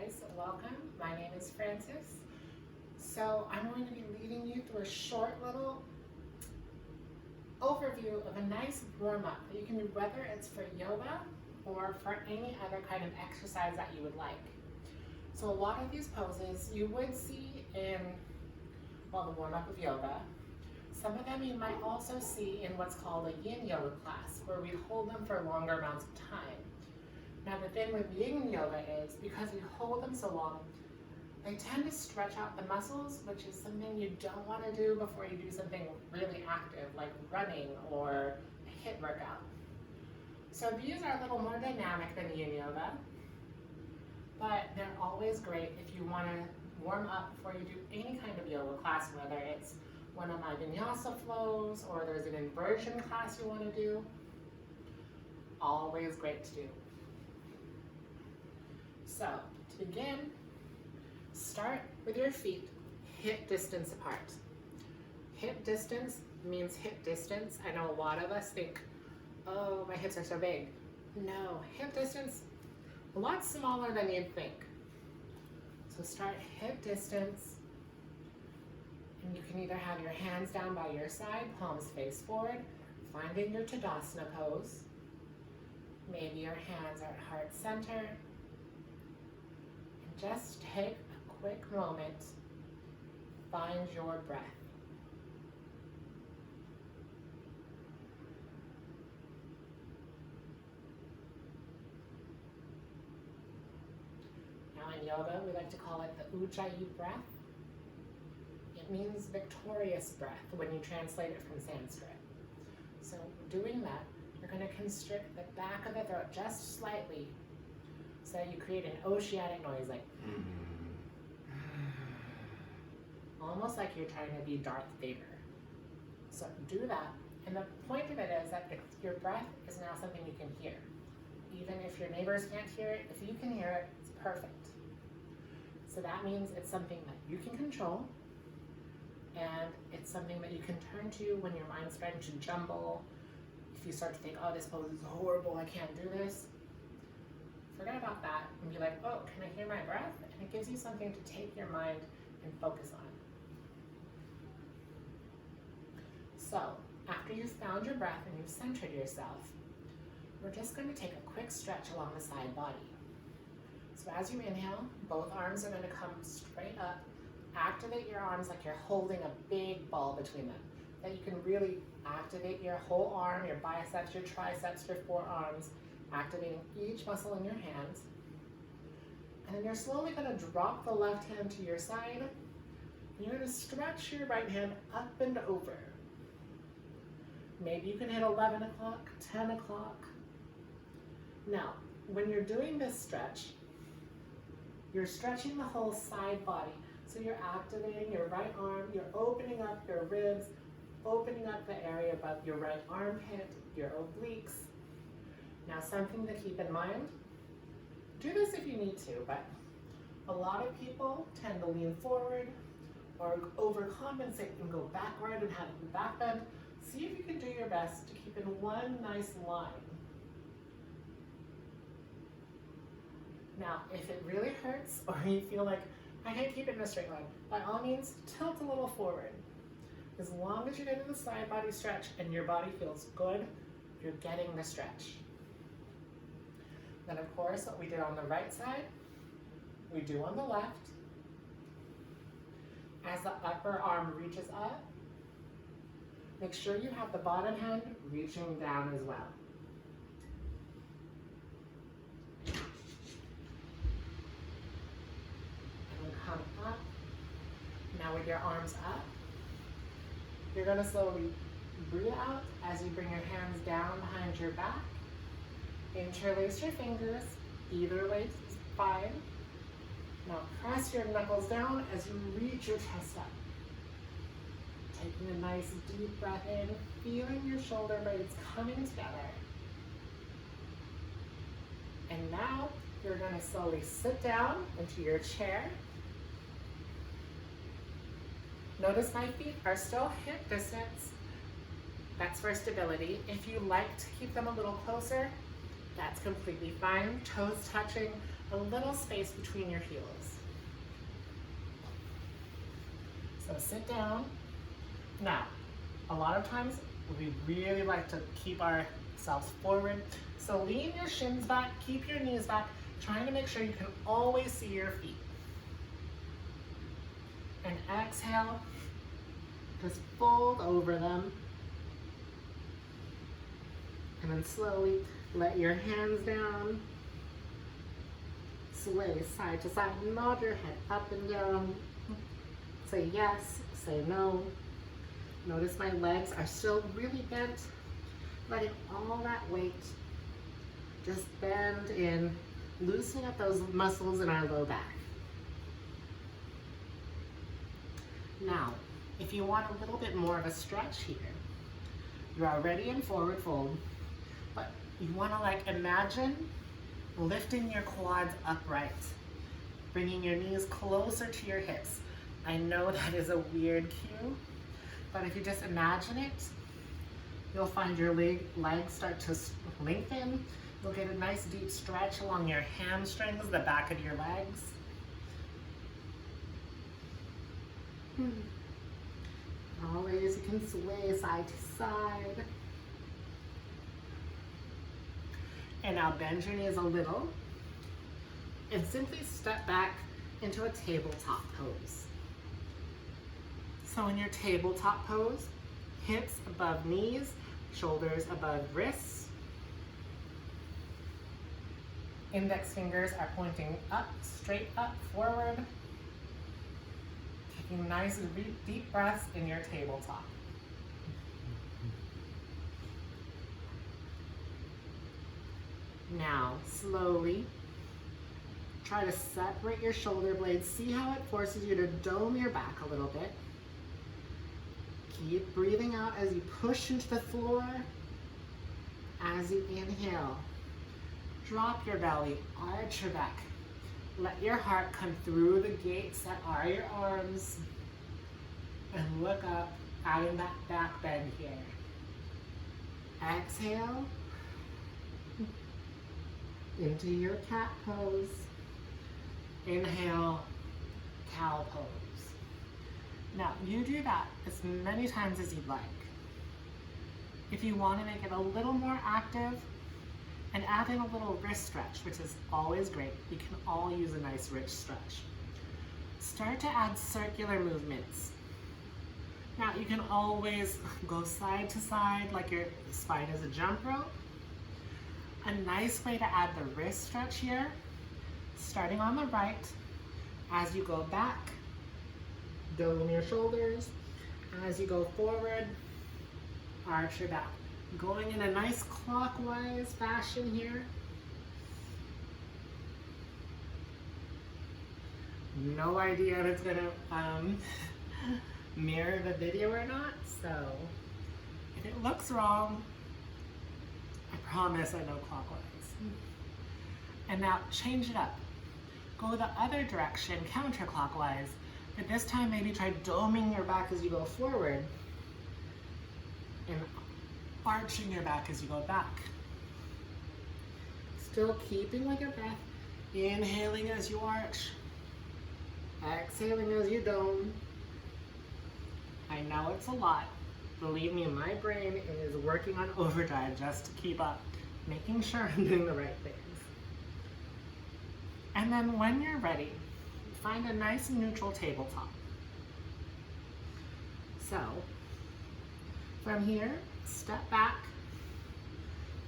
guys, welcome. My name is Frances. So I'm going to be leading you through a short little overview of a nice warm-up that you can do whether it's for yoga or for any other kind of exercise that you would like. So a lot of these poses you would see in, well, the warm-up of yoga. Some of them you might also see in what's called a yin yoga class, where we hold them for longer amounts of time. Now the thing with yin yoga is, because we hold them so long, they tend to stretch out the muscles, which is something you don't want to do before you do something really active, like running or a HIIT workout. So these are a little more dynamic than yin yoga, but they're always great if you want to warm up before you do any kind of yoga class, whether it's one of my vinyasa flows or there's an inversion class you want to do. Always great to do. So, to begin, start with your feet hip distance apart. Hip distance means hip distance. I know a lot of us think, oh, my hips are so big. No, hip distance, a lot smaller than you'd think. So start hip distance, and you can either have your hands down by your side, palms face forward, finding your Tadasana pose. Maybe your hands are at heart center. Just take a quick moment, find your breath. Now in yoga, we like to call it the Ujjayi breath. It means victorious breath when you translate it from Sanskrit. So doing that, you're going to constrict the back of the throat just slightly. So you create an oceanic noise like almost like you're trying to be Darth Vader. So do that, and the point of it is that your breath is now something you can hear. Even if your neighbors can't hear it, if you can hear it, it's perfect. So that means it's something that you can control, and it's something that you can turn to when your mind's starting to jumble. If you start to think, oh, this pose is horrible, I can't do this. Forget about that and be like, oh, can I hear my breath? And it gives you something to take your mind and focus on. So, after you've found your breath and you've centered yourself, we're just going to take a quick stretch along the side body. So as you inhale, both arms are going to come straight up. Activate your arms like you're holding a big ball between them. That you can really activate your whole arm, your biceps, your triceps, your forearms, activating each muscle in your hands. And then you're slowly going to drop the left hand to your side. And you're going to stretch your right hand up and over. Maybe you can hit 11 o'clock, 10 o'clock. Now, when you're doing this stretch, you're stretching the whole side body. So you're activating your right arm, you're opening up your ribs, opening up the area above your right armpit, your obliques. Now, something to keep in mind, do this if you need to, but a lot of people tend to lean forward or overcompensate and go backward and have the back bend. See if you can do your best to keep in one nice line. Now, if it really hurts or you feel like, I can't keep it in a straight line, by all means, tilt a little forward. As long as you're getting the side body stretch and your body feels good, you're getting the stretch. Then of course, what we did on the right side, we do on the left. As the upper arm reaches up, make sure you have the bottom hand reaching down as well. And then come up. Now with your arms up, you're going to slowly breathe out as you bring your hands down behind your back. Interlace your fingers, either way is fine. Now press your knuckles down as you reach your chest up. Taking a nice deep breath in, feeling your shoulder blades coming together. And now you're going to slowly sit down into your chair. Notice my feet are still hip distance. That's for stability. If you like to keep them a little closer, That's completely fine. Toes touching, a little space between your heels. So sit down. Now, a lot of times we really like to keep ourselves forward. So lean your shins back, keep your knees back, trying to make sure you can always see your feet. And exhale, just fold over them. And then slowly let your hands down. Sway side to side, nod your head up and down. Say yes, say no. Notice my legs are still really bent, letting all that weight just bend in, loosening up those muscles in our low back. Now, if you want a little bit more of a stretch here, you're already in forward fold, but you want to imagine lifting your quads upright, bringing your knees closer to your hips. I know that is a weird cue, but if you just imagine it, you'll find your legs start to lengthen. You'll get a nice deep stretch along your hamstrings, the back of your legs. Always you can sway side to side. And now bend your knees a little and simply step back into a tabletop pose. So in your tabletop pose, hips above knees, shoulders above wrists. Index fingers are pointing up, straight up, forward. Taking nice deep breaths in your tabletop. Now, slowly, try to separate your shoulder blades. See how it forces you to dome your back a little bit. Keep breathing out as you push into the floor. As you inhale, drop your belly, arch your back. Let your heart come through the gates that are your arms. And look up, adding that back bend here. Exhale into your cat pose. Inhale, cow pose. Now, you do that as many times as you'd like. If you want to make it a little more active, and add in a little wrist stretch, which is always great. You can all use a nice wrist stretch. Start to add circular movements. Now, you can always go side to side like your spine is a jump rope. A nice way to add the wrist stretch here, starting on the right, as you go back, dome your shoulders. As you go forward, arch your back. Going in a nice clockwise fashion here. No idea if it's gonna mirror the video or not, so if it looks wrong, I promise I know clockwise. And now change it up. Go the other direction, counterclockwise, but this time maybe try doming your back as you go forward and arching your back as you go back. Still keeping your breath. Inhaling as you arch. Exhaling as you dome. I know it's a lot. Believe me, my brain is working on overdrive just to keep up, making sure I'm doing the right things. And then when you're ready, find a nice neutral tabletop. So, from here, step back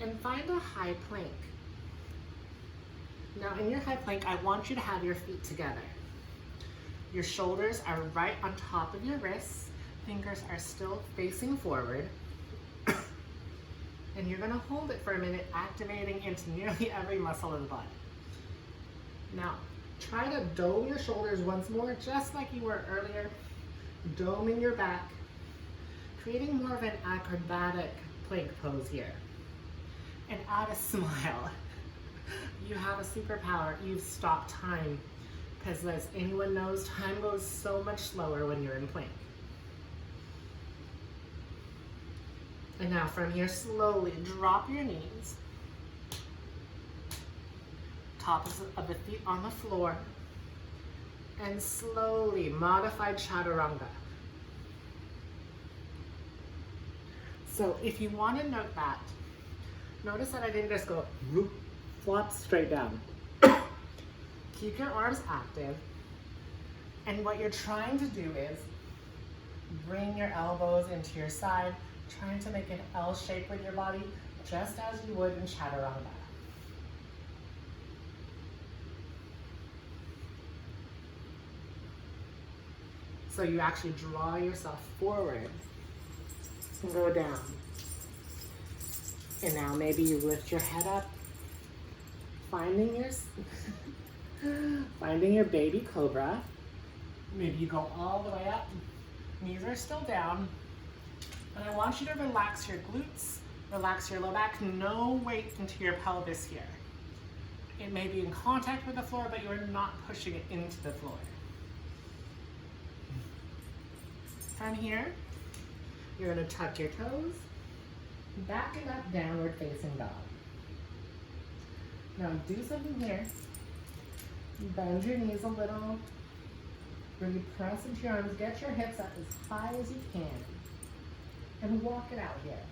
and find a high plank. Now in your high plank, I want you to have your feet together. Your shoulders are right on top of your wrists. Fingers are still facing forward. And you're gonna hold it for a minute, activating into nearly every muscle of the body. Now, try to dome your shoulders once more, just like you were earlier. Doming your back, creating more of an acrobatic plank pose here. And add a smile. You have a superpower. You've stopped time. Because as anyone knows, time goes so much slower when you're in plank. And now from here, slowly drop your knees. tops of the feet on the floor, and slowly modified chaturanga. So if you want to note that, notice that I didn't just go whoop, flop straight down. Keep your arms active, and what you're trying to do is bring your elbows into your side, trying to make an L shape with your body, just as you would in chaturanga. So you actually draw yourself forward and go down. And now maybe you lift your head up, finding your baby cobra. Maybe you go all the way up, knees are still down. And I want you to relax your glutes, relax your low back, no weight into your pelvis here. It may be in contact with the floor, but you're not pushing it into the floor. From here, you're going to tuck your toes, back it up, downward facing dog. Now do something here. Bend your knees a little. Really press into your arms. Get your hips up as high as you can. And walk it out here.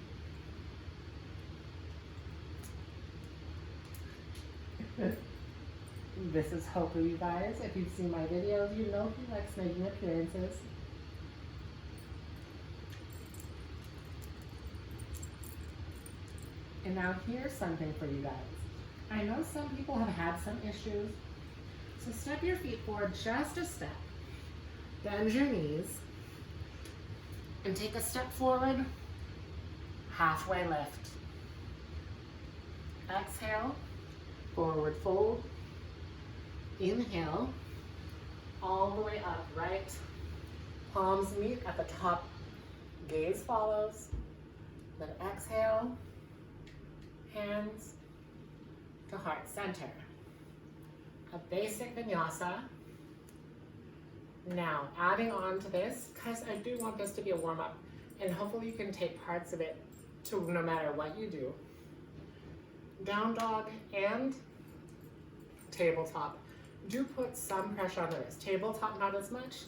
This is Hope, you guys. If you've seen my videos, you know he likes making appearances. And now here's something for you guys. I know some people have had some issues, so step your feet forward just a step. Bend your knees and take a step forward, halfway lift. Exhale, forward fold. Inhale, all the way up, right? Palms meet at the top, gaze follows. Then exhale, hands to heart center. A basic vinyasa. Now, adding on to this, because I do want this to be a warm-up, and hopefully you can take parts of it to no matter what you do. Down dog and tabletop. Do put some pressure on the wrist. Tabletop, not as much.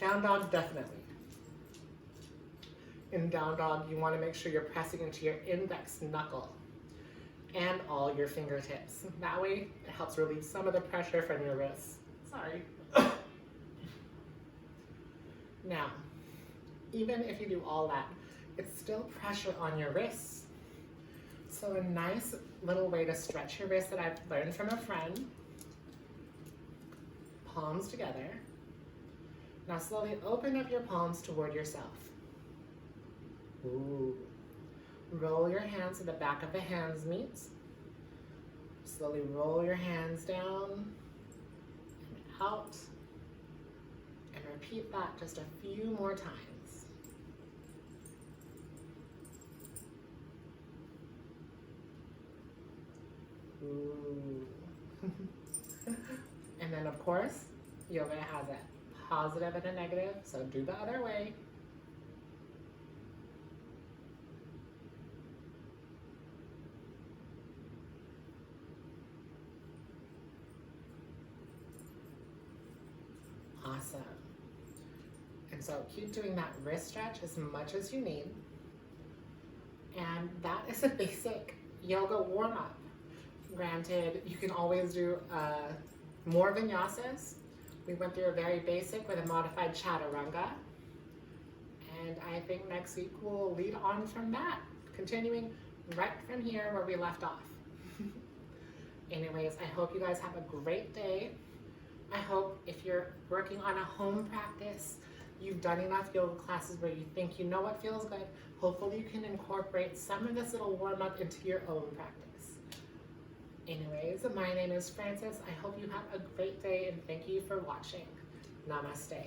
Down dog, definitely. In down dog, you want to make sure you're pressing into your index knuckle and all your fingertips. That way, it helps relieve some of the pressure from your wrists. Sorry. Now, even if you do all that, it's still pressure on your wrists. So a nice little way to stretch your wrists that I've learned from a friend. Palms together. Now slowly open up your palms toward yourself. Ooh. Roll your hands so the back of the hands meets. Slowly roll your hands down and out. And repeat that just a few more times. Ooh. And then of course, yoga has a positive and a negative, so do the other way. Awesome. And so keep doing that wrist stretch as much as you need. And that is a basic yoga warm-up. Granted, you can always do more vinyasas. We went through a very basic with a modified chaturanga. And I think next week we'll lead on from that, continuing right from here where we left off. Anyways, I hope you guys have a great day. I hope if you're working on a home practice, you've done enough yoga classes where you think you know what feels good. Hopefully you can incorporate some of this little warm-up into your own practice. Anyways, my name is Frances. I hope you have a great day and thank you for watching. Namaste.